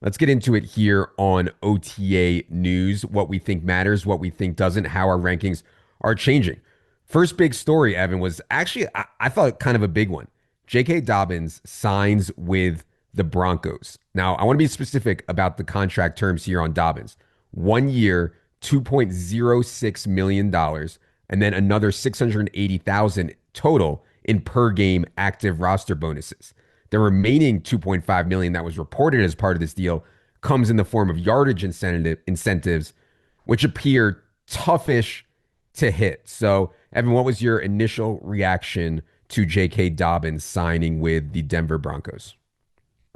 Let's get into it here on OTA news, what we think matters, what we think doesn't, how our rankings are changing. First big story, Evan, was actually, I thought, kind of a big one. J.K. Dobbins signs with the Broncos. Now, I want to be specific about the contract terms here on Dobbins. 1 year, $2.06 million, and then another 680,000 total in per game active roster bonuses. The remaining 2.5 million that was reported as part of this deal comes in the form of yardage incentives, which appear toughish to hit. So, Evan, what was your initial reaction to J.K. Dobbins signing with the Denver Broncos?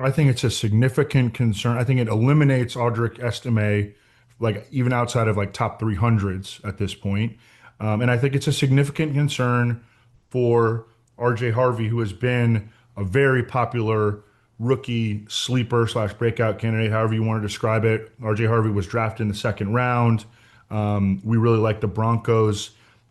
I think it's a significant concern. I think it eliminates Audric Estime, like even outside of like top 300s at this point. And I think it's a significant concern for RJ Harvey, who has been a very popular rookie sleeper slash breakout candidate, however you want to describe it. RJ Harvey was drafted in the second round. We really like the Broncos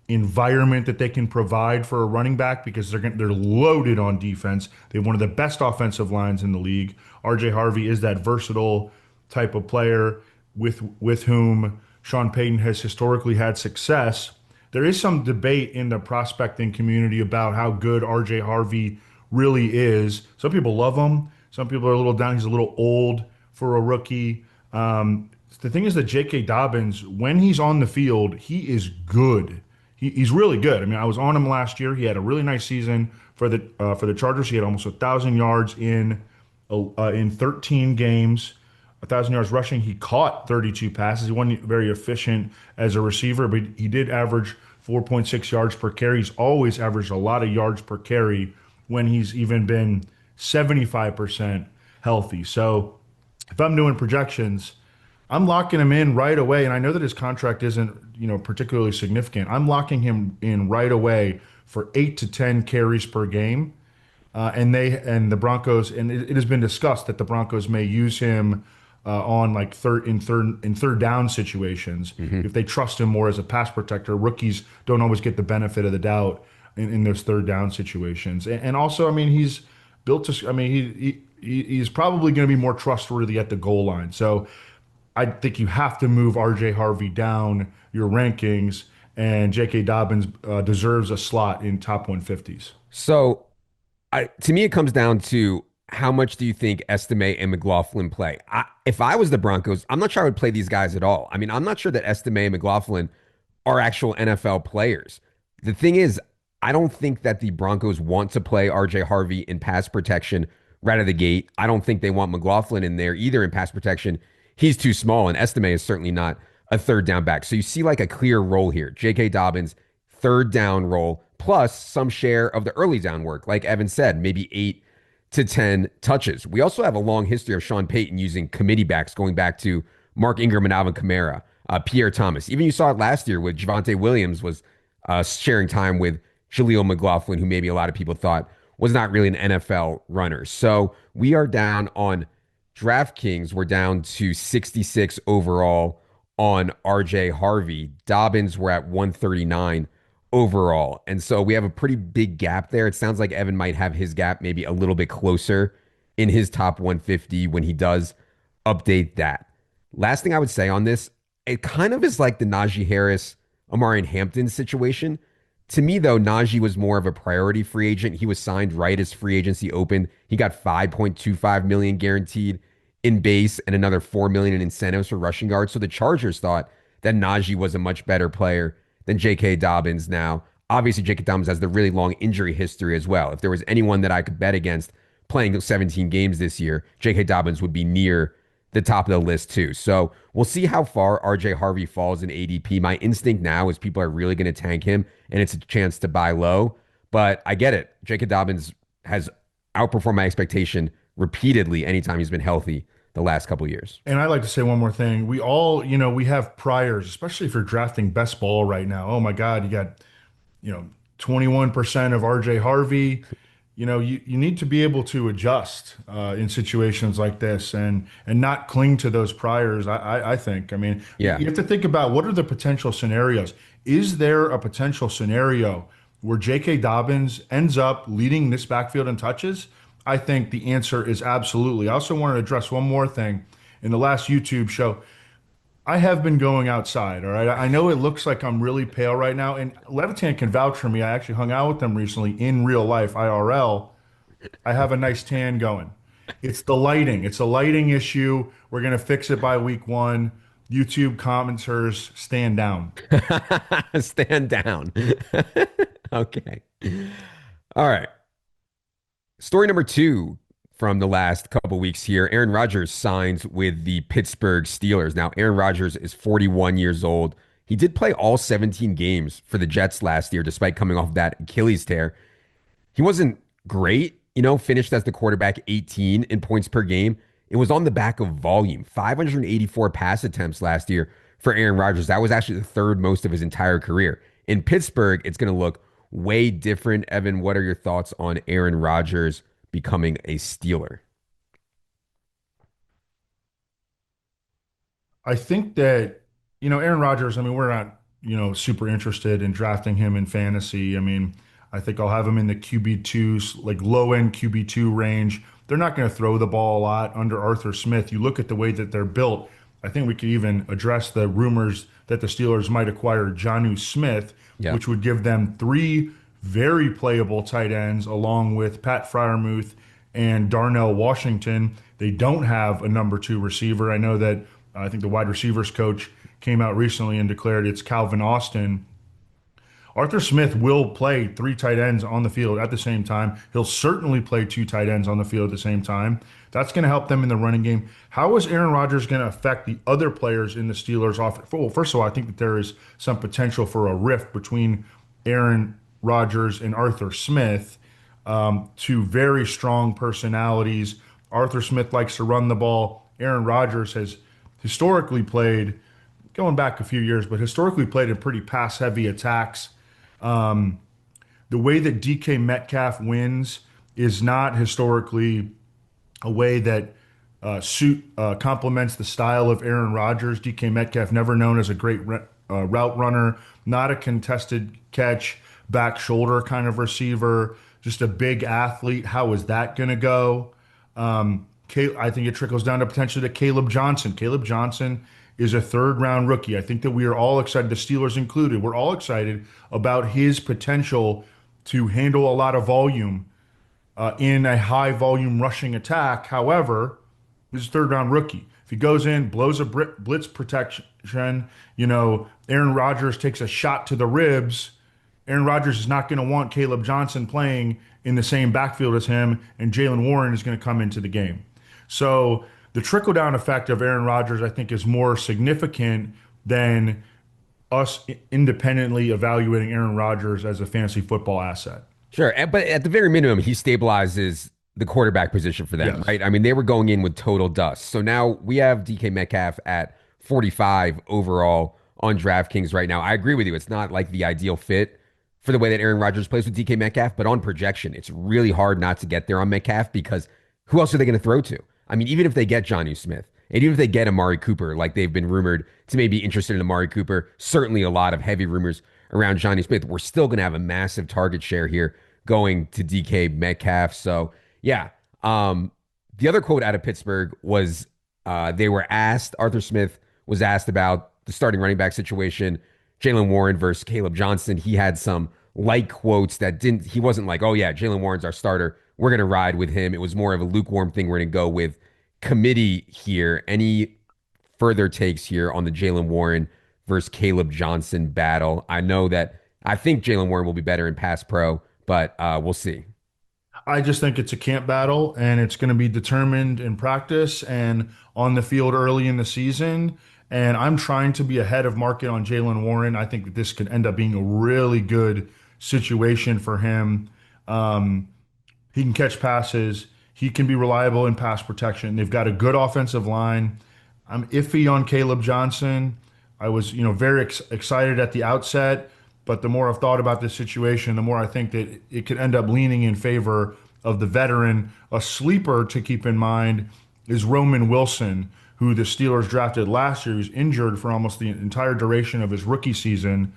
environment that they can provide for a running back because they're loaded on defense. They have one of the best offensive lines in the league. RJ Harvey is that versatile type of player with whom Sean Payton has historically had success. There is some debate in the prospecting community about how good RJ Harvey really is. Some people love him. Some people are a little down. He's a little old for a rookie. The thing is that J.K. Dobbins, when he's on the field, he is good. He's really good. I mean, I was on him last year. He had a really nice season for the Chargers. He had almost 1,000 yards in 13 games, 1,000 yards rushing. He caught 32 passes. He wasn't very efficient as a receiver, but he did average 4.6 yards per carry. He's always averaged a lot of yards per carry when he's even been 75% healthy. So if I'm doing projections, I'm locking him in right away, and I know that his contract isn't, particularly significant. I'm locking him in right away for 8 to 10 carries per game, and the Broncos, and it has been discussed that the Broncos may use him on like third down situations if they trust him more as a pass protector. Rookies don't always get the benefit of the doubt in those third down situations, and also, I mean, he's built to. I mean, he's probably going to be more trustworthy at the goal line. So I think you have to move RJ Harvey down your rankings, and J.K. Dobbins deserves a slot in top 150s. So, to me, it comes down to how much do you think Estime and McLaughlin play? If I was the Broncos, I'm not sure I would play these guys at all. I mean, I'm not sure that Estime and McLaughlin are actual NFL players. The thing is, I don't think that the Broncos want to play RJ Harvey in pass protection right out of the gate. I don't think they want McLaughlin in there either in pass protection. He's too small, and Estime is certainly not a third down back. So you see like a clear role here. J.K. Dobbins, third down role, plus some share of the early down work. Like Evan said, maybe 8 to 10 touches. We also have a long history of Sean Payton using committee backs going back to Mark Ingram and Alvin Kamara, Pierre Thomas. Even you saw it last year with Javonte Williams was sharing time with Jaleel McLaughlin, who maybe a lot of people thought was not really an NFL runner. So we are down on DraftKings. We're down to 66 overall on RJ Harvey. Dobbins were at 139 overall. And so we have a pretty big gap there. It sounds like Evan might have his gap maybe a little bit closer in his top 150 when he does update that. Last thing I would say on this, it kind of is like the Najee Harris, Omarion Hampton situation. To me, though, Najee was more of a priority free agent. He was signed right as free agency opened. He got 5.25 million guaranteed in base and another 4 million in incentives for rushing yards. So the Chargers thought that Najee was a much better player than J.K. Dobbins now. Obviously, J.K. Dobbins has the really long injury history as well. If there was anyone that I could bet against playing 17 games this year, J.K. Dobbins would be near the top of the list too. So we'll see how far RJ Harvey falls in ADP. My instinct now is people are really going to tank him and it's a chance to buy low. But I get it. J.K. Dobbins has outperformed my expectation repeatedly anytime he's been healthy the last couple of years. And I'd like to say one more thing. We all, we have priors, especially if you're drafting best ball right now. Oh my God, you got, 21% of RJ Harvey. You need to be able to adjust in situations like this and not cling to those priors. I think. I mean, Yeah. you have to think about what are the potential scenarios. Is there a potential scenario where J.K. Dobbins ends up leading this backfield in touches? I think the answer is absolutely. I also want to address one more thing, in the last YouTube show. I have been going outside, all right? I know it looks like I'm really pale right now, and Levitan can vouch for me. I actually hung out with them recently in real life, IRL. I have a nice tan going. It's the lighting. It's a lighting issue. We're going to fix it by week one. YouTube commenters, stand down. Stand down. Okay. All right. Story number two from the last couple weeks here. Aaron Rodgers signs with the Pittsburgh Steelers. Now, Aaron Rodgers is 41 years old. He did play all 17 games for the Jets last year, despite coming off that Achilles tear. He wasn't great, finished as the quarterback 18 in points per game. It was on the back of volume, 584 pass attempts last year for Aaron Rodgers. That was actually the third most of his entire career. In Pittsburgh, it's going to look way different. Evan, what are your thoughts on Aaron Rodgers becoming a Steeler? I think that, Aaron Rodgers, I mean, we're not, super interested in drafting him in fantasy. I mean, I think I'll have him in the QB2s, like low end QB2 range. They're not going to throw the ball a lot under Arthur Smith. You look at the way that they're built. I think we could even address the rumors that the Steelers might acquire Jonnu Smith, Yeah. which would give them three very playable tight ends along with Pat Freiermuth and Darnell Washington. They don't have a number two receiver. I know that I think the wide receivers coach came out recently and declared it's Calvin Austin. Arthur Smith will play three tight ends on the field at the same time. He'll certainly play two tight ends on the field at the same time. That's going to help them in the running game. How is Aaron Rodgers going to affect the other players in the Steelers' offense? Well, first of all, I think that there is some potential for a rift between Aaron Rodgers and Arthur Smith, two very strong personalities. Arthur Smith likes to run the ball. Aaron Rodgers has historically played, going back a few years, but historically played in pretty pass heavy attacks. The way that DK Metcalf wins is not historically a way that complements the style of Aaron Rodgers. DK Metcalf, never known as a great route runner, not a contested catch, back shoulder kind of receiver, just a big athlete. How is that going to go? I think it trickles down to potentially to Caleb Johnson. Caleb Johnson is a third round rookie. I think that we are all excited, the Steelers included. We're all excited about his potential to handle a lot of volume in a high volume rushing attack. However, he's a third round rookie. If he goes in, blows a blitz protection, Aaron Rodgers takes a shot to the ribs. Aaron Rodgers is not going to want Caleb Johnson playing in the same backfield as him, and Jalen Warren is going to come into the game. So the trickle down effect of Aaron Rodgers, I think, is more significant than us independently evaluating Aaron Rodgers as a fantasy football asset. Sure. But at the very minimum, he stabilizes the quarterback position for them, Yes. right? I mean, they were going in with total dust. So now we have DK Metcalf at 45 overall on DraftKings right now. I agree with you. It's not like the ideal fit for the way that Aaron Rodgers plays with DK Metcalf, but on projection, it's really hard not to get there on Metcalf because who else are they going to throw to? I mean, even if they get Johnny Smith, and even if they get Amari Cooper, like they've been rumored to maybe be interested in Amari Cooper, certainly a lot of heavy rumors around Johnny Smith, we're still going to have a massive target share here going to DK Metcalf. So, yeah. The other quote out of Pittsburgh was they were asked, Arthur Smith was asked about the starting running back situation, Jalen Warren versus Caleb Johnson. He had some light quotes that he wasn't like, oh, yeah, Jalen Warren's our starter. We're going to ride with him. It was more of a lukewarm thing. We're going to go with committee here. Any further takes here on the Jalen Warren versus Caleb Johnson battle? I think Jalen Warren will be better in pass pro, but we'll see. I just think it's a camp battle and it's going to be determined in practice and on the field early in the season. And I'm trying to be ahead of market on Jalen Warren. I think that this could end up being a really good situation for him. He can catch passes. He can be reliable in pass protection. They've got a good offensive line. I'm iffy on Caleb Johnson. I was, very excited at the outset, but the more I've thought about this situation, the more I think that it could end up leaning in favor of the veteran. A sleeper to keep in mind is Roman Wilson, who the Steelers drafted last year. He was injured for almost the entire duration of his rookie season.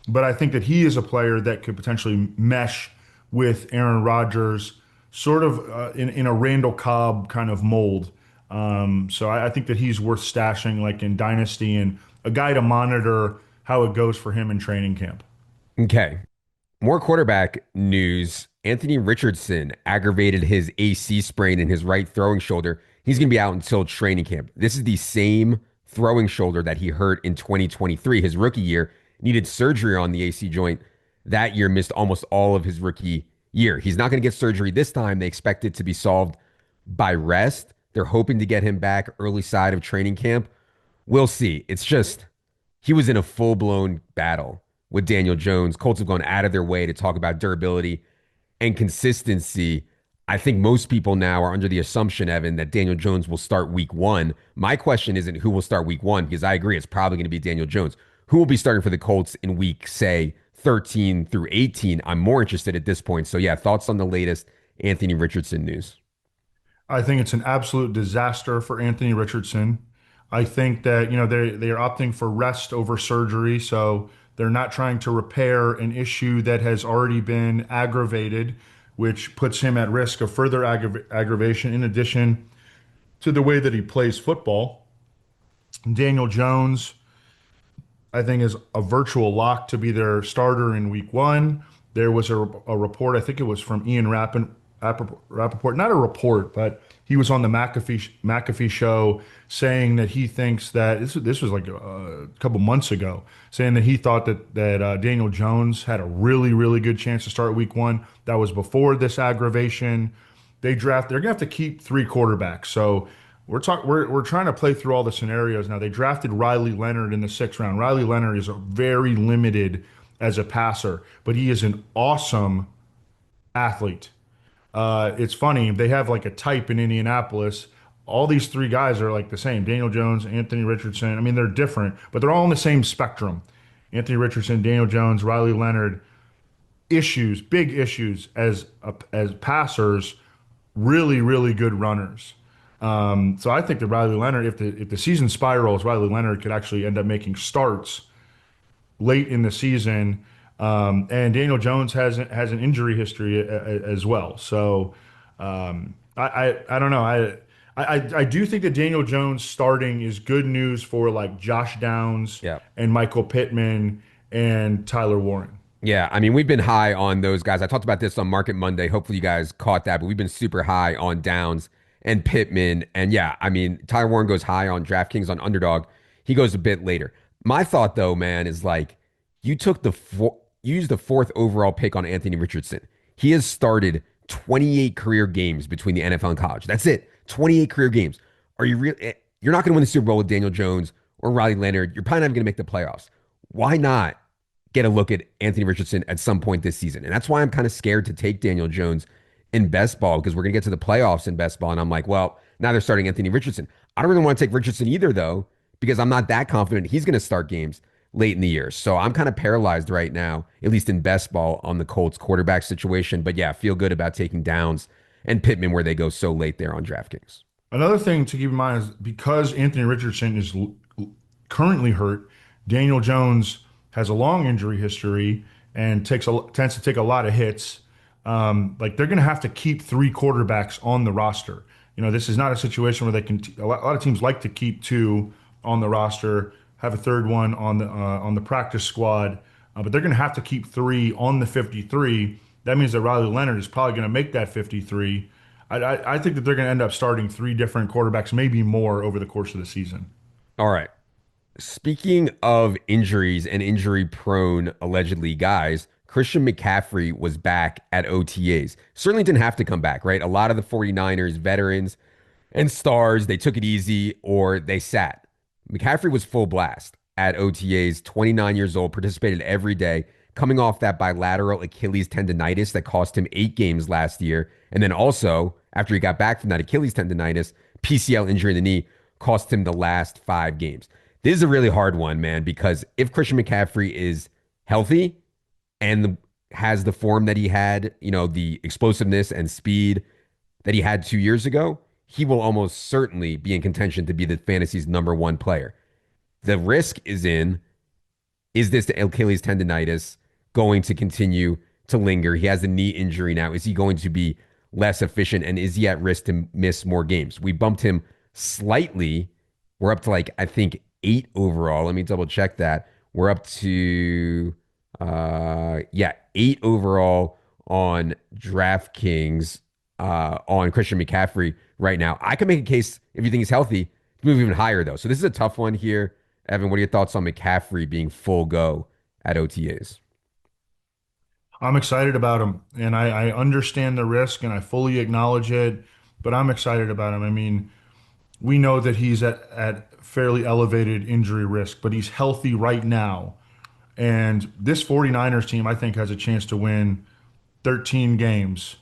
But I think that he is a player that could potentially mesh with Aaron Rodgers, sort of in a Randall Cobb kind of mold. So I think that he's worth stashing like in Dynasty and a guy to monitor how it goes for him in training camp. Okay. More quarterback news. Anthony Richardson aggravated his AC sprain in his right throwing shoulder. He's going to be out until training camp. This is the same throwing shoulder that he hurt in 2023, his rookie year. Needed surgery on the AC joint that year, missed almost all of his rookie year. He's not going to get surgery this time. They expect it to be solved by rest. They're hoping to get him back early side of training camp. We'll see. It's just he was in a full blown battle with Daniel Jones. Colts have gone out of their way to talk about durability and consistency. I think most people now are under the assumption, Evan, that Daniel Jones will start week one. My question isn't who will start week one, because I agree it's probably going to be Daniel Jones. Who will be starting for the Colts in week, say, 13 through 18? I'm more interested at this point. So, yeah, thoughts on the latest Anthony Richardson news? I think it's an absolute disaster for Anthony Richardson. I think that, they are opting for rest over surgery, so they're not trying to repair an issue that has already been aggravated, which puts him at risk of further aggravation in addition to the way that he plays football. Daniel Jones, I think, is a virtual lock to be their starter in week one. There was a report, I think it was from Ian Rappaport, not a report, but he was on the McAfee show saying that he thinks that this was like a couple months ago, saying that he thought that Daniel Jones had a really, really good chance to start week one. That was before this aggravation. They're gonna have to keep three quarterbacks. So we're trying to play through all the scenarios now. They drafted Riley Leonard in the sixth round. Riley Leonard is a very limited as a passer, but he is an awesome athlete. It's funny, they have like a type in Indianapolis. All these three guys are like the same. Daniel Jones, Anthony Richardson. I mean, they're different, but they're all on the same spectrum. Anthony Richardson, Daniel Jones, Riley Leonard, big issues as passers, really, really good runners. So I think that Riley Leonard, if the season spirals, Riley Leonard could actually end up making starts late in the season. And Daniel Jones has an injury history as well. So I don't know. I do think that Daniel Jones starting is good news for like Josh Downs Yeah. and Michael Pittman and Tyler Warren. Yeah, I mean, we've been high on those guys. I talked about this on Market Monday. Hopefully, you guys caught that, but we've been super high on Downs and Pittman. And yeah, I mean, Tyler Warren goes high on DraftKings on Underdog. He goes a bit later. My thought, though, man, is like you took you used the fourth overall pick on Anthony Richardson. He has started 28 career games between the NFL and college. That's it. 28 career games. Are you real? You're not going to win the Super Bowl with Daniel Jones or Riley Leonard. You're probably not going to make the playoffs. Why not get a look at Anthony Richardson at some point this season? And that's why I'm kind of scared to take Daniel Jones in best ball, because we're going to get to the playoffs in best ball. And I'm like, well, now they're starting Anthony Richardson. I don't really want to take Richardson either, though, because I'm not that confident he's going to start games late in the year. So I'm kind of paralyzed right now, at least in best ball, on the Colts quarterback situation. But yeah, feel good about taking Downs and Pittman where they go so late there on DraftKings. Another thing to keep in mind is because Anthony Richardson is currently hurt, Daniel Jones has a long injury history and tends to take a lot of hits. Like they're going to have to keep three quarterbacks on the roster. This is not a situation where they can. A lot of teams like to keep two on the roster, have a third one on the practice squad, but they're going to have to keep three on the 53. That means that Riley Leonard is probably going to make that 53. I think that they're going to end up starting three different quarterbacks, maybe more, over the course of the season. All right. Speaking of injuries and injury prone, allegedly, guys, Christian McCaffrey was back at OTAs. Certainly didn't have to come back, right? A lot of the 49ers, veterans and stars, they took it easy or they sat. McCaffrey was full blast at OTAs, 29 years old, participated every day, coming off that bilateral Achilles tendonitis that cost him 8 games last year. And then also, after he got back from that Achilles tendonitis, PCL injury in the knee cost him the last 5 games. This is a really hard one, man, because if Christian McCaffrey is healthy and has the form that he had, the explosiveness and speed that he had 2 years ago, he will almost certainly be in contention to be the fantasy's number one player. The risk is this the Achilles tendonitis going to continue to linger? He has a knee injury now. Is he going to be less efficient, and is he at risk to miss more games? We bumped him slightly. We're up to like, I think, 8 overall. Let me double check that. We're up to, yeah, 8 overall on DraftKings on Christian McCaffrey right now. I can make a case if you think he's healthy to move even higher, though. So this is a tough one here. Evan, what are your thoughts on McCaffrey being full go at OTAs? I'm excited about him, and I understand the risk, and I fully acknowledge it. But I'm excited about him. I mean, we know that he's at fairly elevated injury risk, but he's healthy right now. And this 49ers team, I think, has a chance to win 13 games.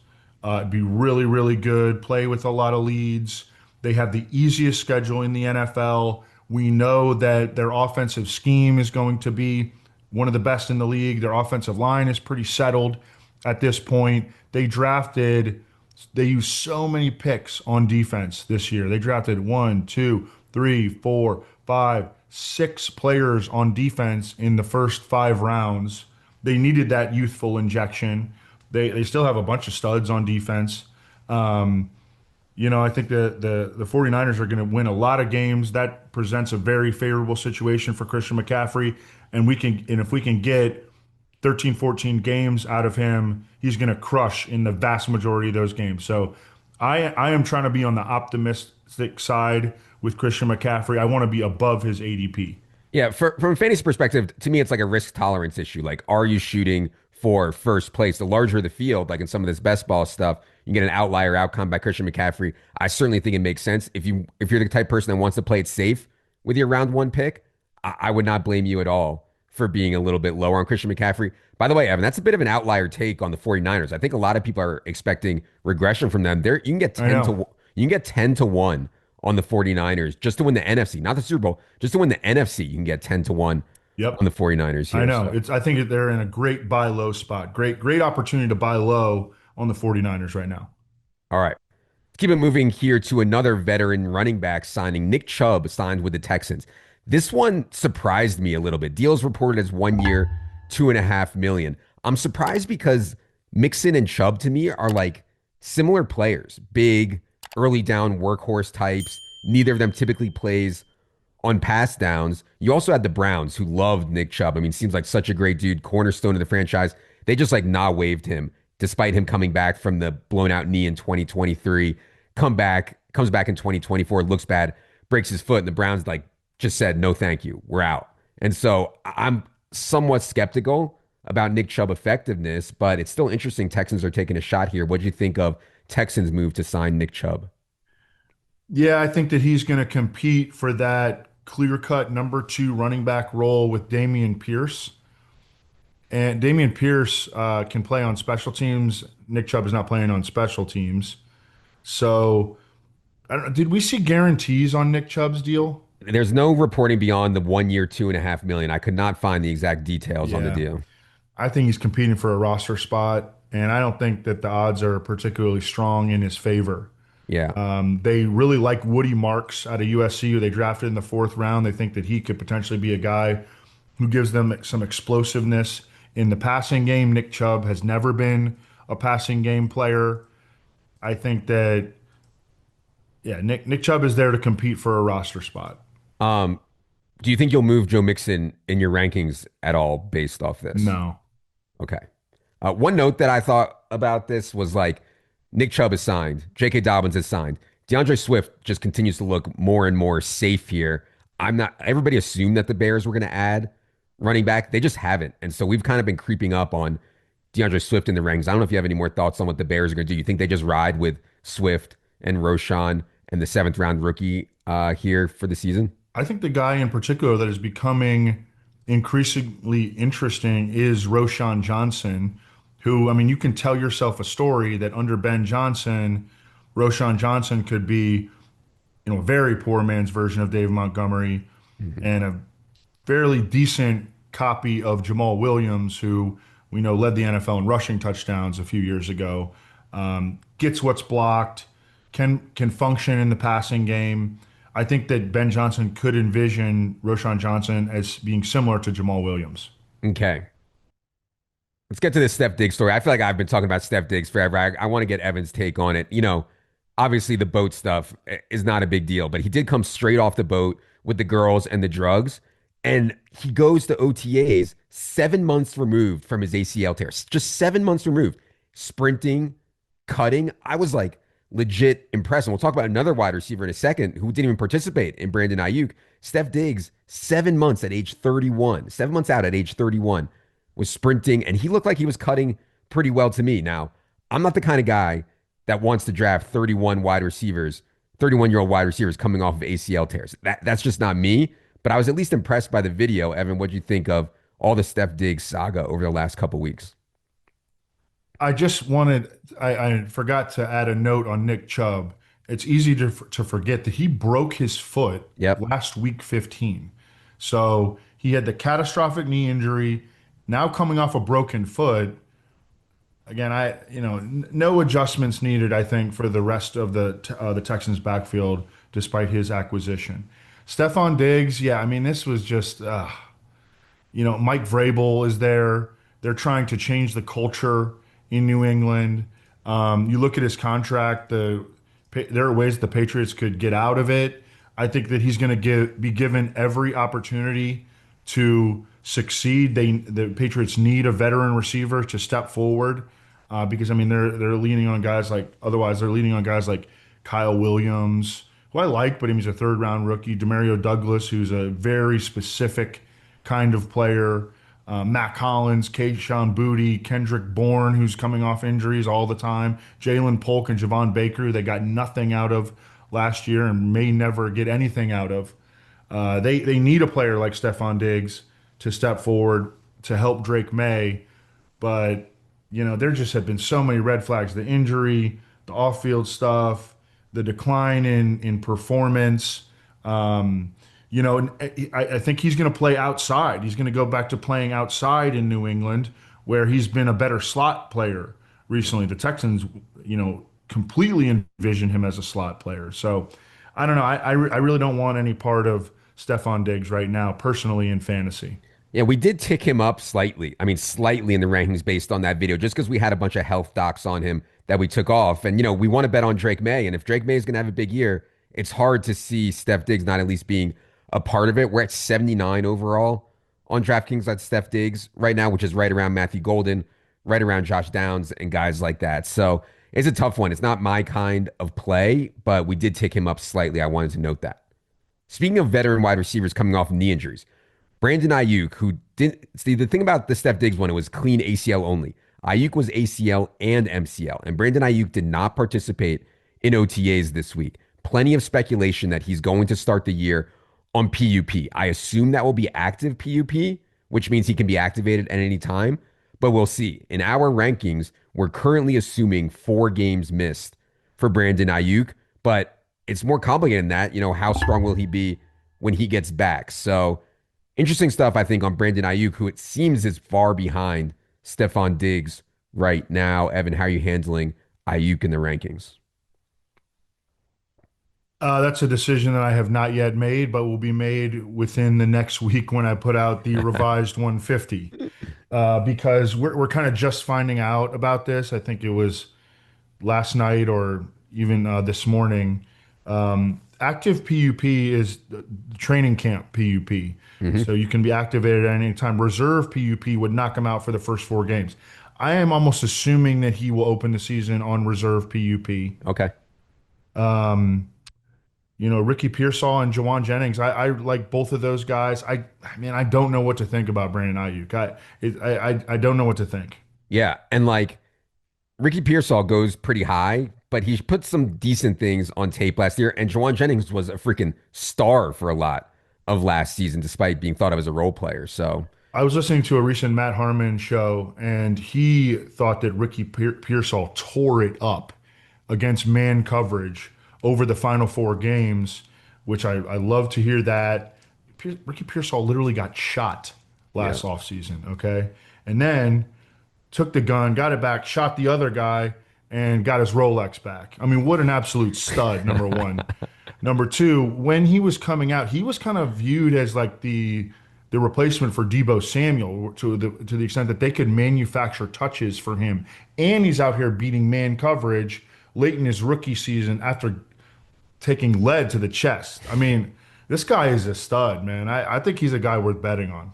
Be really, really good, play with a lot of leads. They have the easiest schedule in the NFL. We know that their offensive scheme is going to be one of the best in the league. Their offensive line is pretty settled at this point. They used so many picks on defense this year. They drafted one, two, three, four, five, six players on defense in the first 5 rounds. They needed that youthful injection. They still have a bunch of studs on defense. Um, I think the 49ers are going to win a lot of games. That presents a very favorable situation for Christian McCaffrey. And if we can get 13, 14 games out of him, he's going to crush in the vast majority of those games. So I am trying to be on the optimistic side with Christian McCaffrey. I want to be above his ADP. Yeah, from a fantasy perspective, to me, it's like a risk tolerance issue. Like, are you shooting for first place? The larger the field, like in some of this best ball stuff, you get an outlier outcome by Christian McCaffrey. I certainly think it makes sense. If you're the type of person that wants to play it safe with your round one pick, I would not blame you at all for being a little bit lower on Christian McCaffrey. By the way, Evan, that's a bit of an outlier take on the 49ers. I think a lot of people are expecting regression from them. There, you can get I 10 to know. you can get 10 to 1 on the 49ers just to win the NFC, not the Super Bowl, just to win the NFC. You can get 10 to 1 on Yep. the 49ers I here. know. So, I think they're in a great buy low spot. Great opportunity to buy low on the 49ers right now. all right. Let's keep it moving here to another veteran running back signing. Nick Chubb signed with the Texans. This one surprised me a little bit. Deals reported as 1 year, 2.5 million. I'm surprised because Mixon and Chubb to me are like similar players, big, early down workhorse types. Neither of them typically plays on pass downs. You also had the Browns who loved Nick Chubb. I mean, seems like such a great dude, cornerstone of the franchise. They just like nah waved him despite him coming back from the blown out knee in 2023. Comes back in 2024, looks bad, breaks his foot, and the Browns like just said no, thank you, we're out. And so I'm somewhat skeptical about Nick Chubb effectiveness, but it's still interesting. Texans are taking a shot here. What do you think of Texans' move to sign Nick Chubb? Yeah, I think that he's going to compete for that clear-cut number two running back role with Damian Pierce. And Damian Pierce can play on special teams. Nick Chubb is not playing on special teams. So, I don't know, did we see guarantees on Nick Chubb's deal? There's no reporting beyond the 1 year, 2.5 million. I could not find the exact details on the Yeah. deal. I think he's competing for a roster spot, and I don't think that the odds are particularly strong in his favor. Yeah. They really like Woody Marks out of USC, who they drafted in the 4th round. They think that he could potentially be a guy who gives them some explosiveness in the passing game. Nick Chubb has never been a passing game player. I think that, yeah, Nick Chubb is there to compete for a roster spot. Um, do you think you'll move Joe Mixon in your rankings at all based off this? No. Okay. One note that I thought about this was like Nick Chubb is signed, J.K. Dobbins is signed. DeAndre Swift just continues to look more and more safe here. I'm not, everybody assumed that the Bears were going to add running back. They just haven't. And so we've kind of been creeping up on DeAndre Swift in the ranks. I don't know if you have any more thoughts on what the Bears are going to do. You think they just ride with Swift and Roshan and the 7th round rookie here for the season? I think the guy in particular that is becoming increasingly interesting is Roshan Johnson, who, I mean, you can tell yourself a story that under Ben Johnson, Roshan Johnson could be, a very poor man's version of Dave Montgomery Mhm. and a fairly decent copy of Jamal Williams, who we know led the NFL in rushing touchdowns a few years ago. Gets what's blocked, can function in the passing game. I think that Ben Johnson could envision Roshan Johnson as being similar to Jamal Williams. Okay. Let's get to this Steph Diggs story. I feel like I've been talking about Steph Diggs forever. I want to get Evan's take on it. obviously the boat stuff is not a big deal, but he did come straight off the boat with the girls and the drugs. And he goes to OTAs 7 months removed from his ACL tear, just 7 months removed, sprinting, cutting. I was like legit impressed. And we'll talk about another wide receiver in a second who didn't even participate in Brandon Aiyuk. Steph Diggs, 7 months at age 31, 7 months out at age 31, was sprinting, and he looked like he was cutting pretty well to me. Now, I'm not the kind of guy that wants to draft 31 wide receivers, 31-year-old wide receivers coming off of ACL tears. That's just not me. But I was at least impressed by the video. Evan, what do you think of all the Steph Diggs saga over the last couple weeks? I just wanted, I forgot to add a note on Nick Chubb. It's easy to forget that he broke his foot Yep. last week 15. So he had the catastrophic knee injury, now coming off a broken foot. Again, no adjustments needed, I think, for the rest of the Texans backfield, despite his acquisition. Stefon Diggs, yeah, I mean, this was just, Mike Vrabel is there. They're trying to change the culture in New England. You look at his contract. There are ways the Patriots could get out of it. I think that he's going to be given every opportunity to succeed. The Patriots need a veteran receiver to step forward because I mean they're leaning on guys like otherwise they're leaning on guys like Kyle Williams, who I like, but he's a third round rookie. Demario Douglas, who's a very specific kind of player. Matt Collins, Kayshon Boutte, Kendrick Bourne, who's coming off injuries all the time. Jalen Polk and Javon Baker, who they got nothing out of last year and may never get anything out of. They need a player like Stefon Diggs to step forward to help Drake May, but there just have been so many red flags: the injury, the off-field stuff, the decline in performance. And I think he's going to play outside. He's going to go back to playing outside in New England, where he's been a better slot player recently. The Texans, completely envision him as a slot player. So I don't know. I really don't want any part of Stefon Diggs right now, personally in fantasy. Yeah, we did tick him up slightly. I mean, slightly in the rankings based on that video, just because we had a bunch of health docs on him that we took off. And, we want to bet on Drake May. And if Drake May is going to have a big year, it's hard to see Steph Diggs not at least being a part of it. We're at 79 overall on DraftKings. That's Steph Diggs right now, which is right around Matthew Golden, right around Josh Downs, and guys like that. So it's a tough one. It's not my kind of play, but we did tick him up slightly. I wanted to note that. Speaking of veteran wide receivers coming off knee injuries, Brandon Aiyuk, who didn't see the thing about the Steph Diggs one, it was clean ACL only. Aiyuk was ACL and MCL, and Brandon Aiyuk did not participate in OTAs this week. Plenty of speculation that he's going to start the year on PUP. I assume that will be active PUP, which means he can be activated at any time, but we'll see. In our rankings, we're currently assuming 4 games missed for Brandon Aiyuk, but it's more complicated than that. How strong will he be when he gets back? So interesting stuff, I think, on Brandon Aiyuk, who it seems is far behind Stefon Diggs right now. Evan, how are you handling Aiyuk in the rankings? That's a decision that I have not yet made, but will be made within the next week when I put out the revised 150. Because we're kind of just finding out about this. I think it was last night or even this morning. Active PUP is the training camp PUP. Hmm. So you can be activated at any time. Reserve PUP would knock him out for the first 4 games. I am almost assuming that he will open the season on reserve PUP. Okay. Ricky Pearsall and Jawan Jennings. I like both of those guys. I mean, I don't know what to think about Brandon Aiyuk. I don't know what to think. Yeah. And like Ricky Pearsall goes pretty high, but he put some decent things on tape last year. And Jawan Jennings was a freaking star for a lot of last season, despite being thought of as a role player. So, I was listening to a recent Matt Harmon show, and he thought that Ricky Pearsall tore it up against man coverage over the final 4 games, which I love to hear that. Ricky Pearsall literally got shot yeah. last offseason, okay? And then took the gun, got it back, shot the other guy, and got his Rolex back. I mean, what an absolute stud, number one. Number two, when he was coming out, he was kind of viewed as like the replacement for Debo Samuel to the extent that they could manufacture touches for him. And he's out here beating man coverage late in his rookie season after taking lead to the chest. I mean, this guy is a stud, man. I think he's a guy worth betting on.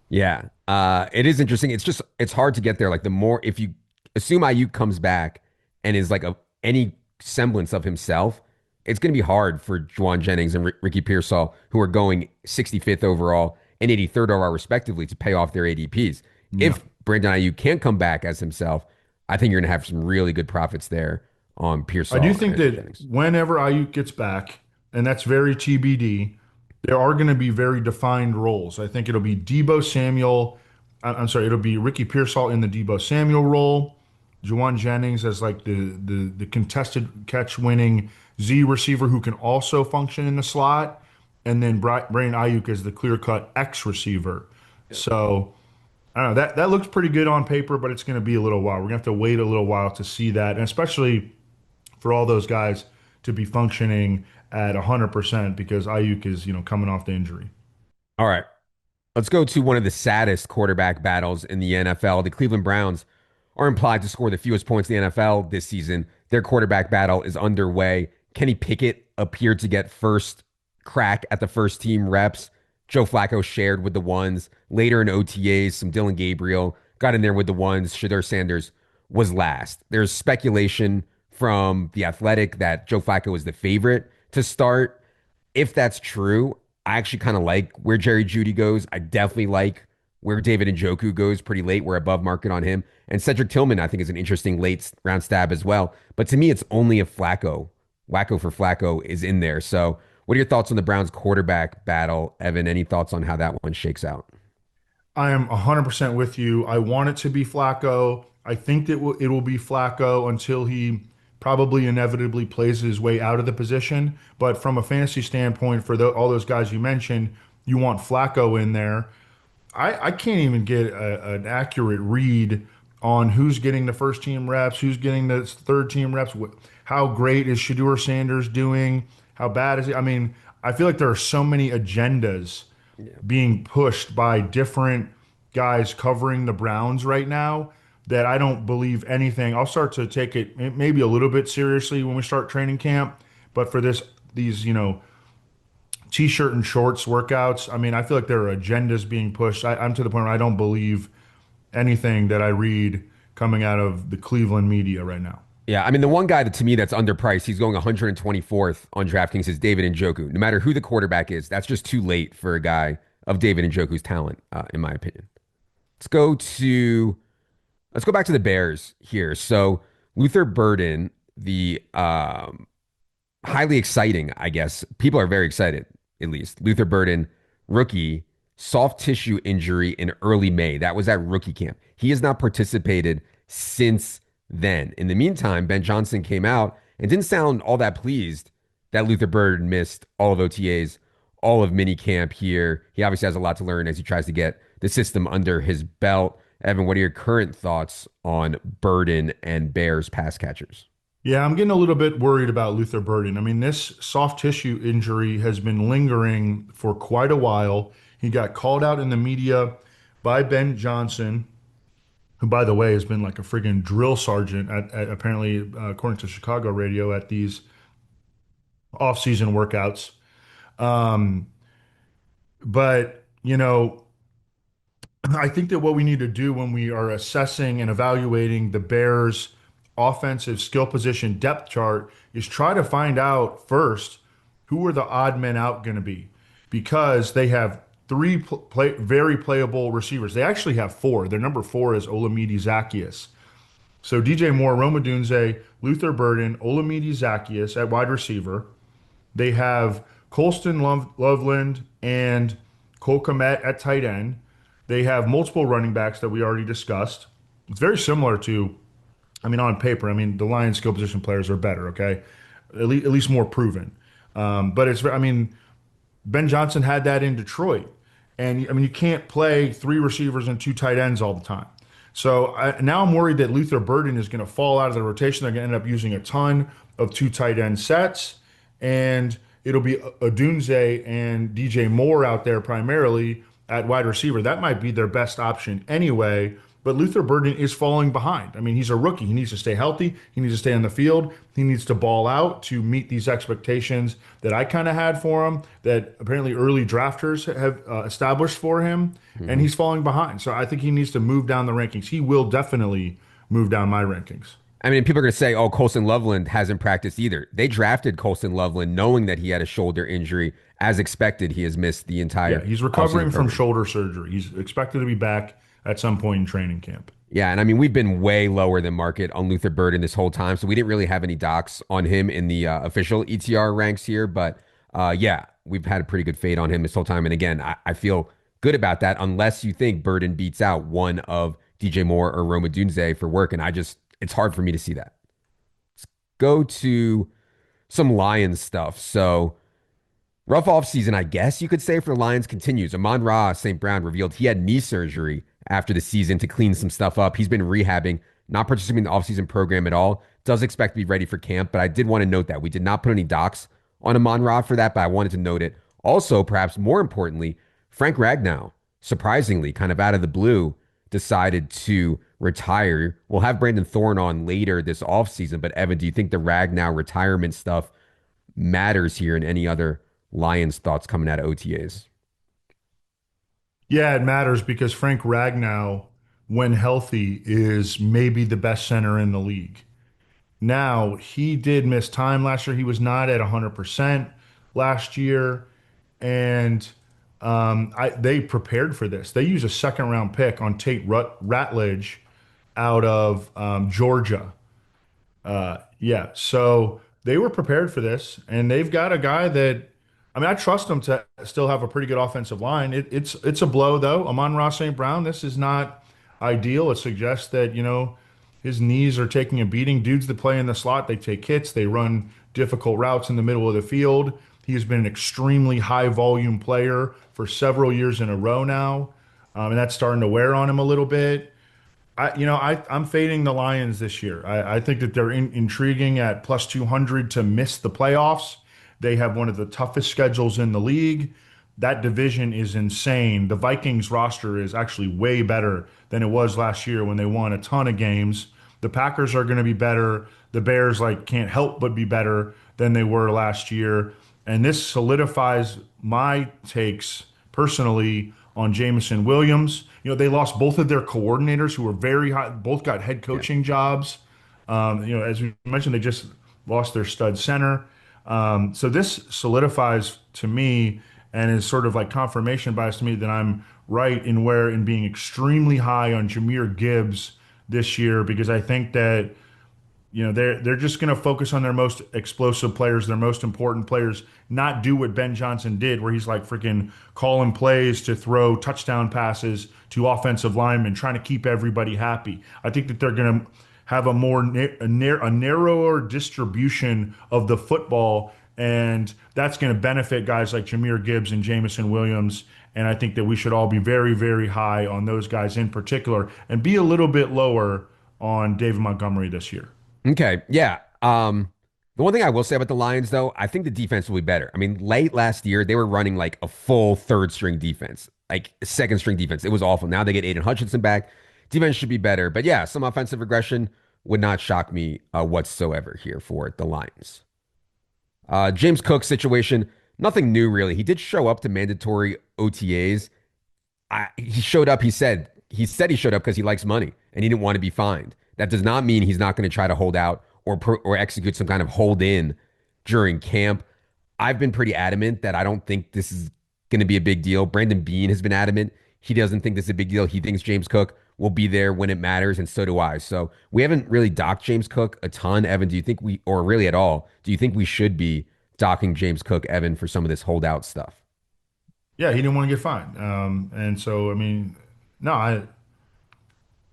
Yeah. It is interesting. It's hard to get there. Like the more if you assume Ayuk comes back and is like any semblance of himself, it's going to be hard for Juwan Jennings and Ricky Pearsall, who are going 65th overall and 83rd overall respectively, to pay off their ADPs. Yeah. If Brandon Ayuk can't come back as himself, I think you're going to have some really good profits there on I do Pearsall think and that Jennings. whenever Ayuk gets back, and that's very TBD, there are going to be very defined roles. I think it'll be Debo Samuel. I'm sorry, it'll be Ricky Pearsall in the Debo Samuel role, Juwan Jennings as like the contested catch winning Z receiver who can also function in the slot, and then Brandon Ayuk as the clear cut X receiver. So I don't know, that looks pretty good on paper, but it's going to be a little while. We're going to have to wait a little while to see that, and especially for all those guys to be functioning at 100% because Ayuk is, coming off the injury. All right. Let's go to one of the saddest quarterback battles in the NFL. The Cleveland Browns are implied to score the fewest points in the NFL this season. Their quarterback battle is underway. Kenny Pickett appeared to get first crack at the first team reps. Joe Flacco shared with the ones. Later in OTAs, some Dylan Gabriel got in there with the ones. Shedeur Sanders was last. There's speculation from The Athletic that Joe Flacco is the favorite to start. If that's true, I actually kind of like where Jerry Jeudy goes. I definitely like where David Njoku goes pretty late. We're above market on him. And Cedric Tillman, I think, is an interesting late round stab as well. But to me, it's only if Wacko for Flacco is in there. So, what are your thoughts on the Browns quarterback battle, Evan? Any thoughts on how that one shakes out? I am 100% with you. I want it to be Flacco. I think that it will be Flacco until he probably inevitably plays his way out of the position. But from a fantasy standpoint, for all those guys you mentioned, you want Flacco in there. I can't even get an accurate read on who's getting the first team reps, who's getting the third team reps. How great is Shedeur Sanders doing? How bad is he? I mean, I feel like there are so many agendas Yeah. being pushed by different guys covering the Browns right now that I don't believe anything. I'll start to take it maybe a little bit seriously when we start training camp, but for these t-shirt and shorts workouts, I mean, I feel like there are agendas being pushed. I'm to the point where I don't believe anything that I read coming out of the Cleveland media right now. Yeah, I mean, the one guy that to me that's underpriced, he's going 124th on DraftKings is David Njoku. No matter who the quarterback is, that's just too late for a guy of David Njoku's talent, in my opinion. Let's go to let's go back to the Bears here. So Luther Burden, the highly exciting, I guess. People are very excited, at least. Luther Burden, rookie, soft tissue injury in early May. That was at rookie camp. He has not participated since then. In the meantime, Ben Johnson came out and didn't sound all that pleased that Luther Burden missed all of OTAs, all of minicamp here. He obviously has a lot to learn as he tries to get the system under his belt. Evan, what are your current thoughts on Burden and Bears pass catchers? Yeah, I'm getting a little bit worried about Luther Burden. I mean, this soft tissue injury has been lingering for quite a while. He got called out in the media by Ben Johnson, who, by the way, has been like a friggin' drill sergeant at apparently, according to Chicago radio, at these off-season workouts. Um, but, I think that what we need to do when we are assessing and evaluating the Bears' offensive skill position depth chart is try to find out first who are the odd men out going to be because they have three very playable receivers. They actually have four. Their number four is Olamide Zaccheaus. So DJ Moore, Rome Odunze, Luther Burden, Olamide Zaccheaus at wide receiver. They have Colston Loveland and Cole Kmet at tight end. They have multiple running backs that we already discussed. It's very similar to, I mean, on paper, I mean, the Lions skill position players are better, okay? At least more proven. But I mean, Ben Johnson had that in Detroit. And I mean, you can't play three receivers and two tight ends all the time. So now I'm worried that Luther Burden is going to fall out of the rotation. They're going to end up using a ton of two tight end sets. And it'll be Odunze and DJ Moore out there primarily at wide receiver. That might be their best option anyway. but Luther Burden is falling behind. I mean, he's a rookie. He needs to stay healthy. He needs to stay on the field. He needs to ball out to meet these expectations that I kind of had for him, that apparently early drafters have established for him, and Mhm. he's falling behind. So I think he needs to move down the rankings. He will definitely move down my rankings. I mean, people are going to say, oh, Colson Loveland hasn't practiced either. They drafted Colson Loveland knowing that he had a shoulder injury. As expected, he has missed the Yeah, entire he's offseason recovering from program. shoulder surgery. He's expected to be back at some point in training camp. Yeah, and I mean, we've been way lower than market on Luther Burden this whole time, so we didn't really have any docs on him in the official ETR ranks here. But yeah, we've had a pretty good fade on him this whole time. And again, I feel good about that, unless you think Burden beats out one of DJ Moore or Roma Dunze for work, and it's hard for me to see that. Go to some Lions stuff. So rough offseason, I guess you could say, for the Lions continues. Amon-Ra St. Brown revealed he had knee surgery after the season to clean some stuff up. He's been rehabbing, not participating in the offseason program at all. Does expect to be ready for camp, but I did want to note that we did not put any docs on Amon-Ra for that, but I wanted to note it. Also, perhaps more importantly, Frank Ragnow, surprisingly, kind of out of the blue, decided to retire. We'll have Brandon Thorne on later this offseason, but Evan, do you think the Ragnow retirement stuff matters here, and any other Lions thoughts coming out of OTAs? Yeah, it matters because Frank Ragnow, when healthy, is maybe the best center in the league. Now, he did miss time last year. He was not at 100% last year. And they prepared for this. They used a second round pick on Ratledge out of Georgia. Yeah, so they were prepared for this, and they've got a guy that, I mean, I trust them to still have a pretty good offensive line. It's a blow though. Amon-Ra St. Brown, this is not ideal. It suggests that, his knees are taking a beating. Dudes that play in the slot, they take hits, they run difficult routes in the middle of the field. He has been an extremely high volume player for several years in a row now, and that's starting to wear on him a little bit. I'm fading the Lions this year. I think that they're intriguing at plus 200 to miss the playoffs. They have one of the toughest schedules in the league. That division is insane. The Vikings roster is actually way better than it was last year when they won a ton of games. The Packers are going to be better. The Bears can't help but be better than they were last year. And this solidifies my takes personally on Jamison Williams. They lost both of their coordinators who were very high, both got head Yeah. coaching jobs. As we mentioned, they just lost their stud center. So this solidifies to me and is sort of like confirmation bias to me that I'm right in being extremely high on Jahmyr Gibbs this year because I think that they're just going to focus on their most explosive players, their most important players, not do what Ben Johnson did, where he's like freaking calling plays to throw touchdown passes to offensive linemen, trying to keep everybody happy. I think that they're going to have a narrower distribution of the football, and that's going to benefit guys like Jahmyr Gibbs and Jamison Williams. And I think that we should all be very, very high on those guys in particular, and be a little bit lower on David Montgomery this year. Okay. Yeah. The one thing I will say about the Lions, though, I think the defense will be better. I mean, late last year, they were running like a full third string defense, like second string defense. It was awful. Now they get Aiden Hutchinson back. Defense should be better. But yeah, some offensive regression would not shock me whatsoever here for the Lions. James Cook situation, nothing new really. He did show up to mandatory OTAs. He showed up. He said he showed up because he likes money and he didn't want to be fined. That does not mean he's not going to try to hold out or execute some kind of hold in during camp. I've been pretty adamant that I don't think this is going to be a big deal. Brandon Beane has been adamant he doesn't think this is a big deal. He thinks James Cook will be there when it matters, and so do I. So we haven't really docked James Cook a ton. Evan, do you think or really at all, do you think we should be docking James Cook, Evan, for some of this holdout stuff? Yeah, he didn't want to get fined. And so, I mean, no,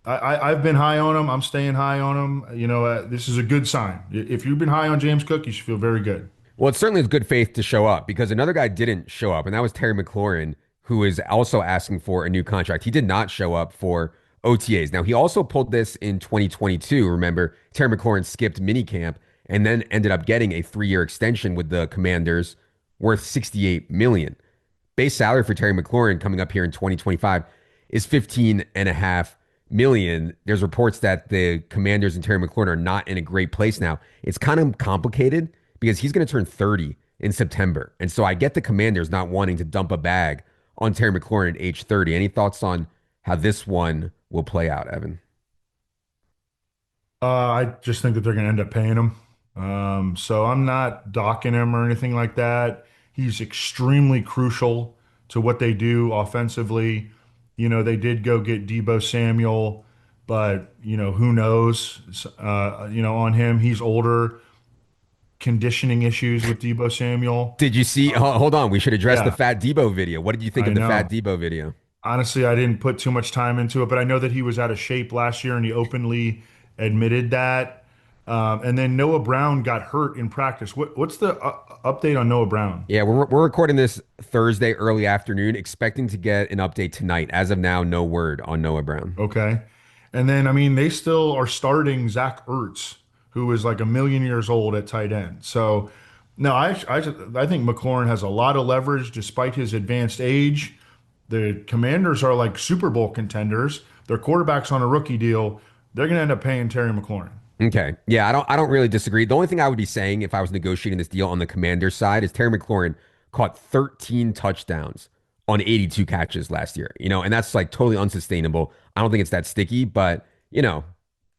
I've been high on him. I'm staying high on him. This is a good sign. If you've been high on James Cook, you should feel very good. Well, it certainly is good faith to show up because another guy didn't show up, and that was Terry McLaurin, who is also asking for a new contract. He did not show up for OTAs. Now, he also pulled this in 2022. Remember, Terry McLaurin skipped minicamp and then ended up getting a 3-year extension with the Commanders worth 68 million. Base salary for Terry McLaurin coming up here in 2025 is 15.5 million. There's reports that the Commanders and Terry McLaurin are not in a great place now. It's kind of complicated because he's going to turn 30 in September. And so I get the Commanders not wanting to dump a bag on Terry McLaurin at age 30. Any thoughts on how this one will play out, Evan? I just think that they're going to end up paying him. So I'm not docking him or anything like that. He's extremely crucial to what they do offensively. They did go get Debo Samuel, but who knows? On him, he's older. Conditioning issues with Debo Samuel. Did you see? Hold on. We should address the Yeah, Fat Debo video. What did you think I of the Fat know. Debo video? Honestly, I didn't put too much time into it, but I know that he was out of shape last year and he openly admitted that. And then Noah Brown got hurt in practice. What's the update on Noah Brown? Yeah, we're recording this Thursday early afternoon, expecting to get an update tonight. As of now, no word on Noah Brown. Okay. And then, I mean, they still are starting Zach Ertz, who is like a million years old at tight end. So, no, I think McLaurin has a lot of leverage despite his advanced age. The Commanders are like Super Bowl contenders. Their quarterback's on a rookie deal. They're going to end up paying Terry McLaurin. Okay. Yeah, I don't really disagree. The only thing I would be saying if I was negotiating this deal on the Commanders side is Terry McLaurin caught 13 touchdowns on 82 catches last year. And that's like totally unsustainable. I don't think it's that sticky, but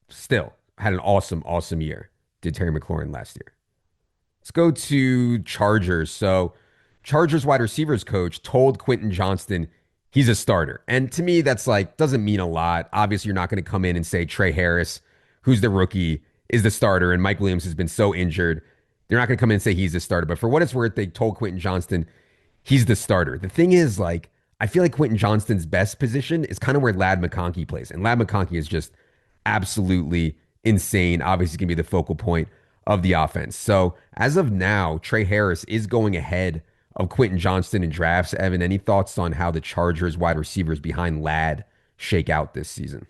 still had an awesome, awesome year. Did Terry McLaurin last year. Let's go to Chargers. So, Chargers wide receivers coach told Quentin Johnston he's a starter. And to me, that's like, doesn't mean a lot. Obviously, you're not going to come in and say Trey Harris, who's the rookie, is the starter. And Mike Williams has been so injured. They're not going to come in and say he's the starter. But for what it's worth, they told Quentin Johnston he's the starter. The thing is, like, I feel like Quentin Johnston's best position is kind of where Lad McConkey plays. And Lad McConkey is just absolutely insane. Obviously, going to be the focal point of the offense. So as of now, Trey Harris is going ahead of Quentin Johnston in drafts. Evan, any thoughts on how the Chargers wide receivers behind Lad shake out this season?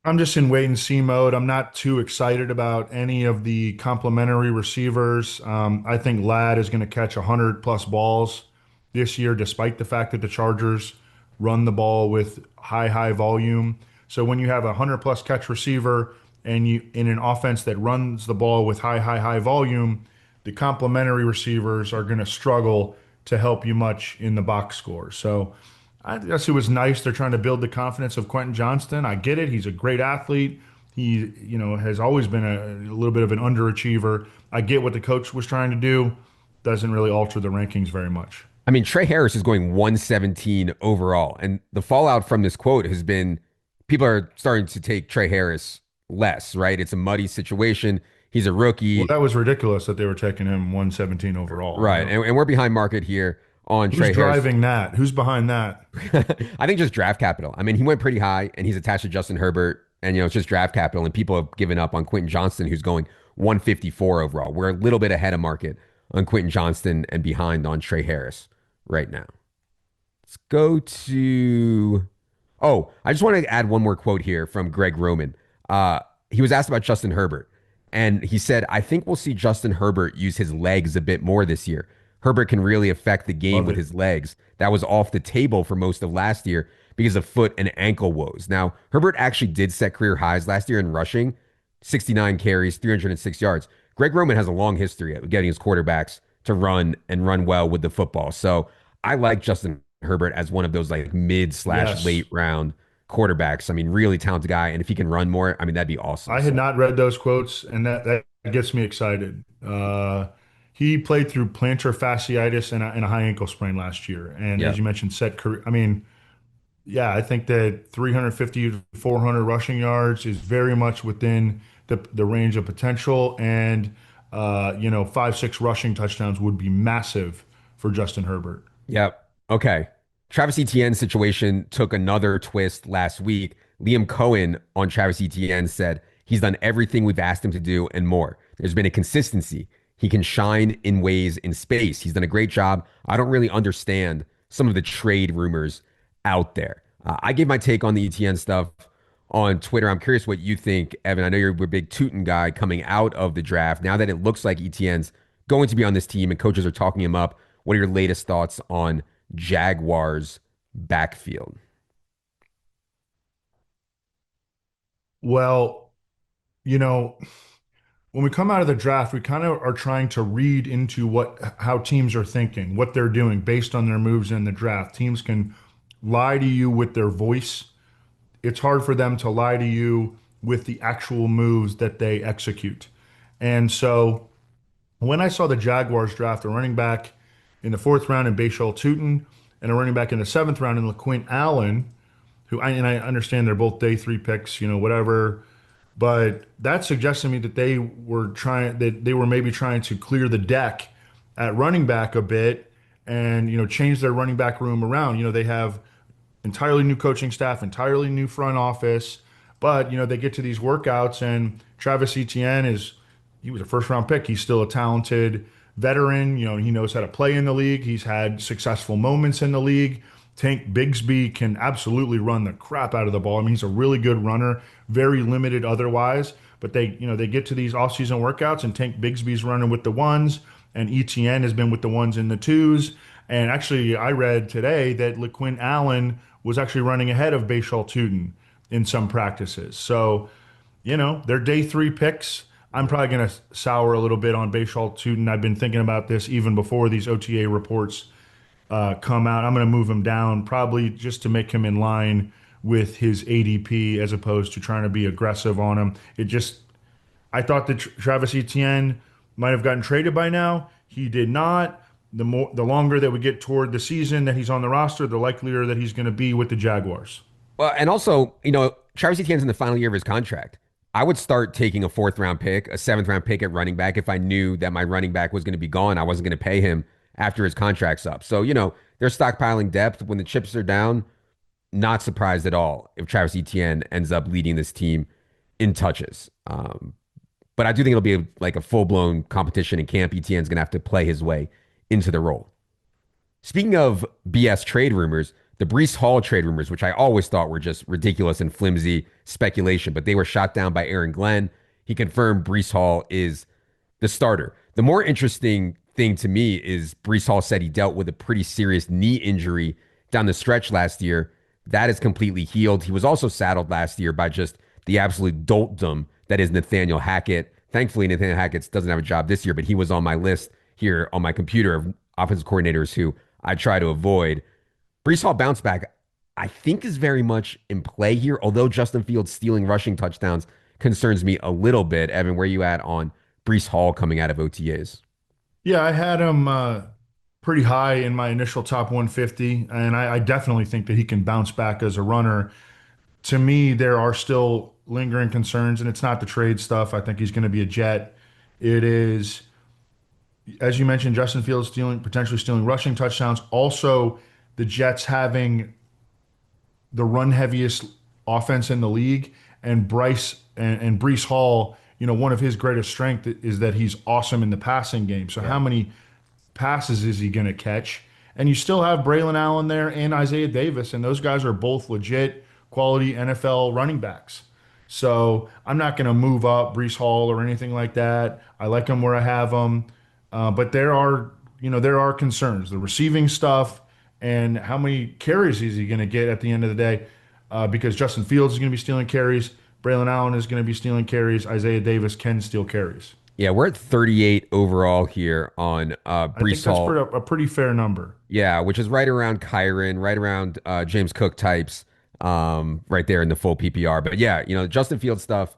I'm just in wait and see mode. I'm not too excited about any of the complimentary receivers. I think Ladd is going to catch 100 plus balls this year, despite the fact that the Chargers run the ball with high volume. So when you have a 100 plus catch receiver and you in an offense that runs the ball with high volume, the complementary receivers are going to struggle to help you much in the box score. So I guess it was nice. They're trying to build the confidence of Quentin Johnston. I get it. He's a great athlete. He, has always been a little bit of an underachiever. I get what the coach was trying to do. Doesn't really alter the rankings very much. I mean, Trey Harris is going 117 overall. And the fallout from this quote has been people are starting to take Trey Harris less, right? It's a muddy situation. He's a Well, rookie. that was ridiculous that they were taking him 117 overall. Right. And we're behind market here on Who's Trey Harris. driving that? Who's behind that? I think just draft capital. I mean, he went pretty high and he's attached to Justin Herbert. And, it's just draft capital. And people have given up on Quentin Johnston, who's going 154 overall. We're a little bit ahead of market on Quentin Johnston and behind on Trey Harris right now. Let's go to. Oh, I just want to add one more quote here from Greg Roman. He was asked about Justin Herbert, and he said, I think we'll see Justin Herbert use his legs a bit more this year. Herbert can really affect the game Love with it. his legs. That was off the table for most of last year because of foot and ankle woes. Now, Herbert actually did set career highs last year in rushing, 69 carries, 306 yards. Greg Roman has a long history of getting his quarterbacks to run and run well with the football. So I like Justin Herbert as one of those like mid slash Yes. late round quarterbacks. I mean, really talented guy. And if he can run more, I mean, that'd be awesome. I had So, not read those quotes, and that gets me excited. He played through plantar fasciitis and a high ankle sprain last year. And yeah. as you mentioned, set career. I mean, yeah, I think that 350 to 400 rushing yards is very much within the range of potential. And, 5, 6 rushing touchdowns would be massive for Justin Herbert. Yep. Okay. Travis Etienne's situation took another twist last week. Liam Cohen on Travis Etienne said he's done everything we've asked him to do and more. There's been a consistency. He can shine in ways in space. He's done a great job. I don't really understand some of the trade rumors out there. I gave my take on the Etienne stuff on Twitter. I'm curious what you think, Evan. I know you're a big Tootin guy coming out of the draft. Now that it looks like Etienne's going to be on this team and coaches are talking him up, what are your latest thoughts on Jaguars backfield? Well, you know, when we come out of the draft, we kind of are trying to read into what how teams are thinking, what they're doing based on their moves in the draft. Teams can lie to you with their voice. It's hard for them to lie to you with the actual moves that they execute. And so when I saw the Jaguars draft a running back in the fourth round in Bashal Tutin and a running back in the seventh round in LaQuint Allen, I understand they're both day three picks, whatever, but that suggested to me that they were maybe trying to clear the deck at running back a bit and change their running back room around. They have entirely new coaching staff, entirely new front office. But they get to these workouts, and Travis Etienne he was a first round pick. He's still a talented veteran. He knows how to play in the league. He's had successful moments in the league. Tank Bigsby can absolutely run the crap out of the ball. I mean, he's a really good runner, very limited otherwise. But they get to these offseason workouts, and Tank Bigsby's running with the ones, and ETN has been with the ones and the twos. And actually, I read today that LaQuint Allen was actually running ahead of Bashal Tutin in some practices. So, they're day three picks. I'm probably going to sour a little bit on Bashal Tutin. I've been thinking about this even before these OTA reports come out. I'm going to move him down probably just to make him in line with his ADP as opposed to trying to be aggressive on him. I thought that Travis Etienne might have gotten traded by now. He did not. The longer that we get toward the season that he's on the roster, the likelier that he's going to be with the Jaguars. Well, and also, Travis Etienne's in the final year of his contract. I would start taking a fourth round pick, a seventh round pick at running back if I knew that my running back was going to be gone. I wasn't going to pay him after his contract's up. So, they're stockpiling depth when the chips are down. Not surprised at all if Travis Etienne ends up leading this team in touches. But I do think it'll be like a full blown competition in camp. Etienne's going to have to play his way into the role. Speaking of BS trade rumors, the Breece Hall trade rumors, which I always thought were just ridiculous and flimsy speculation, but they were shot down by Aaron Glenn. He confirmed Breece Hall is the starter. The more interesting thing to me is Breece Hall said he dealt with a pretty serious knee injury down the stretch last year. That is completely healed. He was also saddled last year by just the absolute doltdom that is Nathaniel Hackett. Thankfully, Nathaniel Hackett doesn't have a job this year, but he was on my list here on my computer of offensive coordinators who I try to avoid. Breece Hall bounce back, I think, is very much in play here, although Justin Fields stealing rushing touchdowns concerns me a little bit. Evan, where you at on Breece Hall coming out of OTAs? Yeah, I had him pretty high in my initial top 150, and I definitely think that he can bounce back as a runner. To me, there are still lingering concerns, and it's not the trade stuff. I think he's going to be a Jet. It is, as you mentioned, Justin Fields potentially stealing rushing touchdowns. Also, the Jets having the run heaviest offense in the league, and Breece Hall, one of his greatest strength is that he's awesome in the passing game. So Yeah. how many passes is he going to catch? And you still have Braylon Allen there and Isaiah Davis, and those guys are both legit quality NFL running backs. So I'm not going to move up Breece Hall or anything like that. I like him where I have him, but there are concerns. The receiving stuff and how many carries is he going to get at the end of the day? Because Justin Fields is going to be stealing carries, Braylon Allen is going to be stealing carries, Isaiah Davis can steal carries. Yeah, we're at 38 overall here on I think Breece that's Hall. a pretty fair number. Yeah, which is right around Kyron, right around James Cook types, right there in the full PPR. But yeah, Justin Fields stuff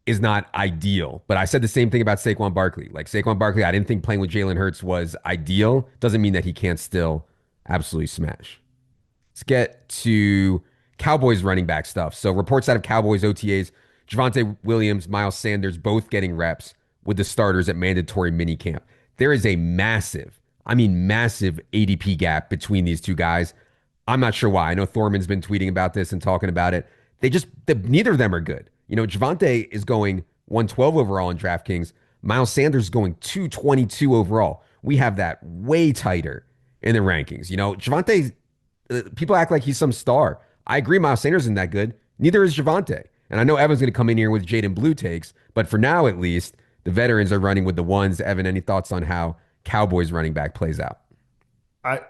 is not ideal. But I said the same thing about Saquon Barkley. Like Saquon Barkley, I didn't think playing with Jalen Hurts was ideal. Doesn't mean that he can't still absolutely smash. Let's get to Cowboys running back stuff. So reports out of Cowboys OTAs, Javonte Williams, Miles Sanders, both getting reps with the starters at mandatory minicamp. There is a massive, I mean massive ADP gap between these two guys. I'm not sure why. I know Thorman's been tweeting about this and talking about it. Neither of them are good. Javonte is going 112 overall in DraftKings. Miles Sanders is going 222 overall. We have that way tighter in the rankings. Javonte, people act like he's some star. I agree, Miles Sanders isn't that good. Neither is Javonte. And I know Evan's going to come in here with Jaden Blue takes, but for now, at least, the veterans are running with the ones. Evan, any thoughts on how Cowboys running back plays out? I,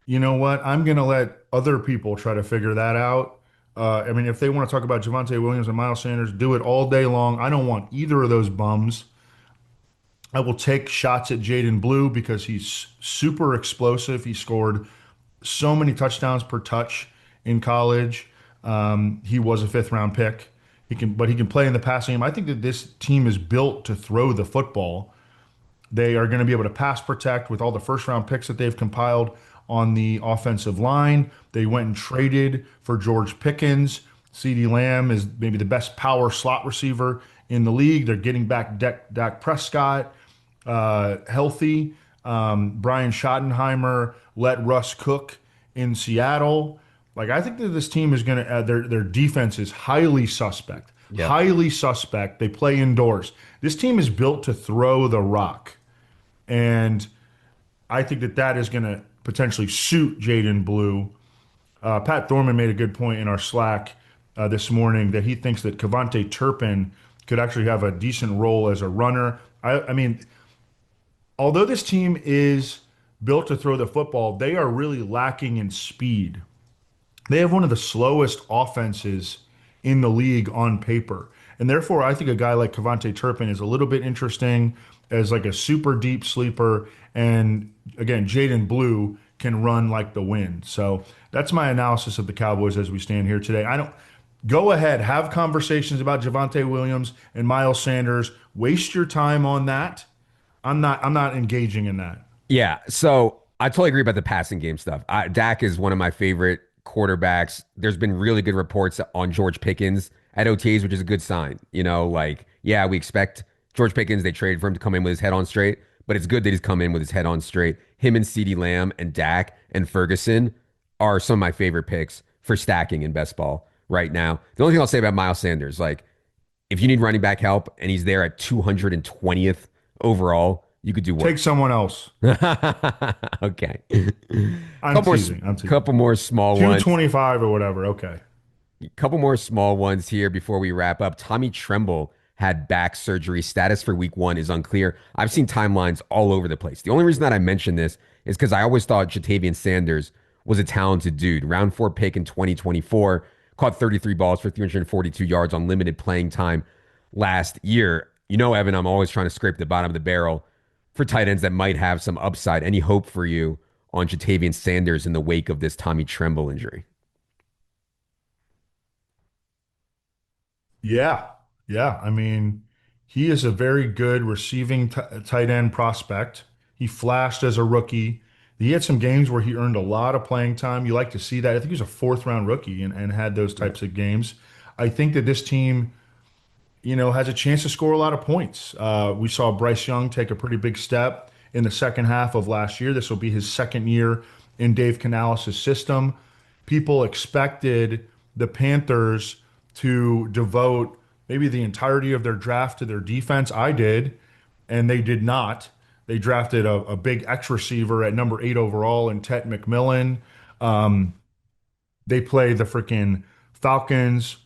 you know what? I'm going to let other people try to figure that out. I mean, if they want to talk about Javonte Williams and Miles Sanders, do it all day long. I don't want either of those bums. I will take shots at Jaden Blue because he's super explosive. He scored so many touchdowns per touch in college. He was a fifth round pick. But he can play in the passing game. I think that this team is built to throw the football. They are going to be able to pass protect with all the first round picks that they've compiled on the offensive line. They went and traded for George Pickens. CeeDee Lamb is maybe the best power slot receiver in the league. They're getting back Dak Prescott healthy. Brian Schottenheimer let Russ cook in Seattle. Like I think that this team is going to their defense is highly suspect. Yep. Highly suspect. They play indoors. This team is built to throw the rock. And I think that that is going to potentially suit Jaden Blue. Pat Thorman made a good point in our Slack this morning that he thinks that Kevontae Turpin could actually have a decent role as a runner. I mean, although this team is built to throw the football, they are really lacking in speed. They have one of the slowest offenses in the league on paper. And therefore, I think a guy like Kevontae Turpin is a little bit interesting as like a super deep sleeper. And again, Jaden Blue can run like the wind. So that's my analysis of the Cowboys as we stand here today. I don't go ahead, have conversations about Javonte Williams and Miles Sanders. Waste your time on that. I'm not engaging in that. Yeah, so I totally agree about the passing game stuff. Dak is one of my favorite quarterbacks. There's been really good reports on George Pickens at OTAs, which is a good sign. Like, yeah, we expect George Pickens, they traded for him to come in with his head on straight, but it's good that he's come in with his head on straight. Him and CeeDee Lamb and Dak and Ferguson are some of my favorite picks for stacking in best ball right now. The only thing I'll say about Miles Sanders, like, if you need running back help and he's there at 220th overall, you could do Take worse. someone else. Okay. I'm Couple more, teasing. I'm teasing. couple more small ones. 225 or whatever. Okay. Couple more small ones here before we wrap up. Tommy Tremble had back surgery. Status for week 1 is unclear. I've seen timelines all over the place. The only reason that I mention this is because I always thought Jatavian Sanders was a talented dude. Round 4 pick in 2024, caught 33 balls for 342 yards on limited playing time last year. Evan, I'm always trying to scrape the bottom of the barrel for tight ends that might have some upside. Any hope for you on Jatavian Sanders in the wake of this Tommy Tremble injury? Yeah. Yeah. I mean, he is a very good receiving tight end prospect. He flashed as a rookie. He had some games where he earned a lot of playing time. You like to see that. I think he was a fourth round rookie and had those Yeah. types of games. I think that this team, has a chance to score a lot of points. We saw Bryce Young take a pretty big step in the second half of last year. This will be his second year in Dave Canales' system. People expected the Panthers to devote maybe the entirety of their draft to their defense. I did, and they did not. They drafted a big X receiver at number 8 overall in Tet McMillan. They play the freaking Falcons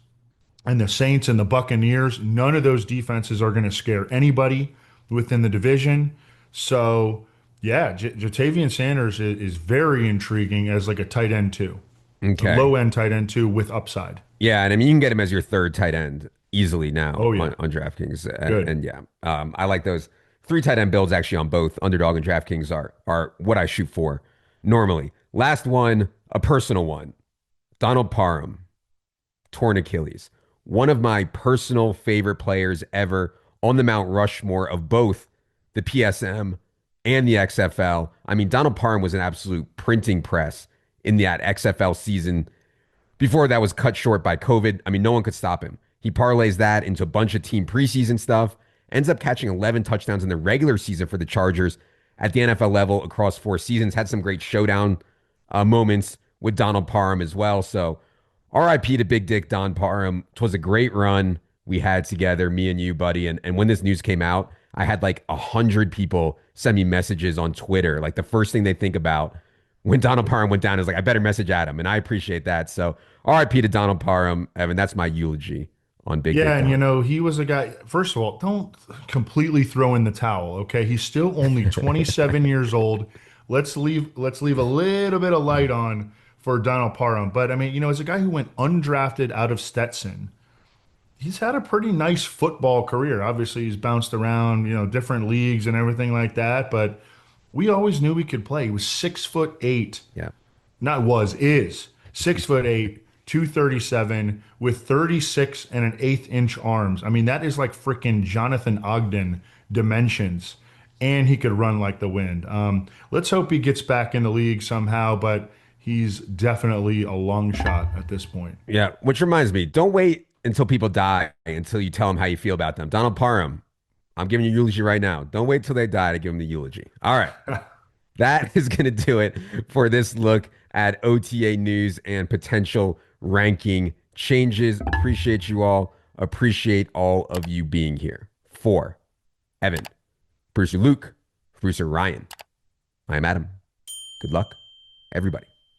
and the Saints and the Buccaneers. None of those defenses are going to scare anybody within the division. So, yeah, Jatavian Sanders is very intriguing as like a tight end too, a Okay. low end tight end too with upside. Yeah, and I mean you can get him as your third tight end easily now Oh on, yeah, on DraftKings, and, good. yeah, I like those three tight end builds actually on both Underdog and DraftKings are what I shoot for normally. Last one, a personal one, Donald Parham, torn Achilles, one of my personal favorite players ever on the Mount Rushmore of both the PSM and the XFL. I mean, Donald Parham was an absolute printing press in that XFL season before that was cut short by COVID. I mean, no one could stop him. He parlays that into a bunch of team preseason stuff, ends up catching 11 touchdowns in the regular season for the Chargers at the NFL level across 4 seasons. Had some great showdown moments with Donald Parham as well. So, RIP to Big Dick Don Parham. It was a great run we had together, me and you, buddy. And when this news came out, I had like 100 people send me messages on Twitter. Like the first thing they think about when Donald Parham went down is like, I better message Adam. And I appreciate that. So RIP to Donald Parham, Evan. That's my eulogy on Big Dick Yeah, and Don. he was a guy. First of all, don't completely throw in the towel, okay? He's still only 27 years old. Let's leave a little bit of light on for Donald Parham. But I mean, as a guy who went undrafted out of Stetson, he's had a pretty nice football career. Obviously, he's bounced around, different leagues and everything like that. But we always knew he could play. He was 6'8". Yeah. Not was, is 6'8", 237 with 36 and an eighth inch arms. I mean, that is like freaking Jonathan Ogden dimensions. And he could run like the wind. Let's hope he gets back in the league somehow, but he's definitely a long shot at this point. Yeah. Which reminds me, don't wait until people die until you tell them how you feel about them. Donald Parham, I'm giving you eulogy right now. Don't wait till they die to give them the eulogy. All right. That is going to do it for this look at OTA news and potential ranking changes. Appreciate you all. Appreciate all of you being here. For Evan, producer Luke, producer Ryan, I am Adam. Good luck, everybody.